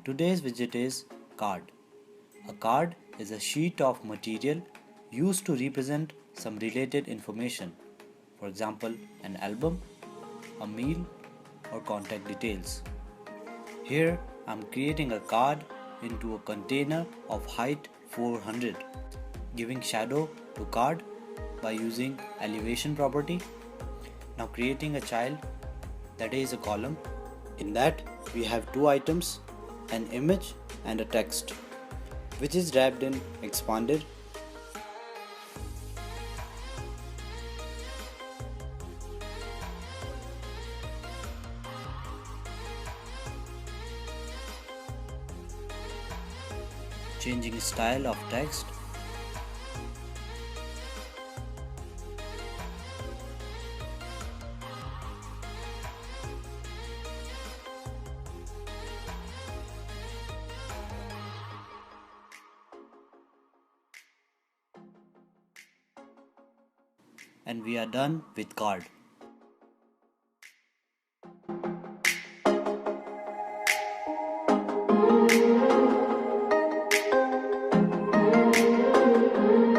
Today's widget is card. A card is a sheet of material used to represent some related information, for example, an album, a meal, or contact details. Here I'm creating a card into a container of height 400, giving shadow to card by using elevation property. Now creating a child, that is a column. In that we have two items, an image and a text, which is wrapped in expanded. Changing style of text. And we are done with card.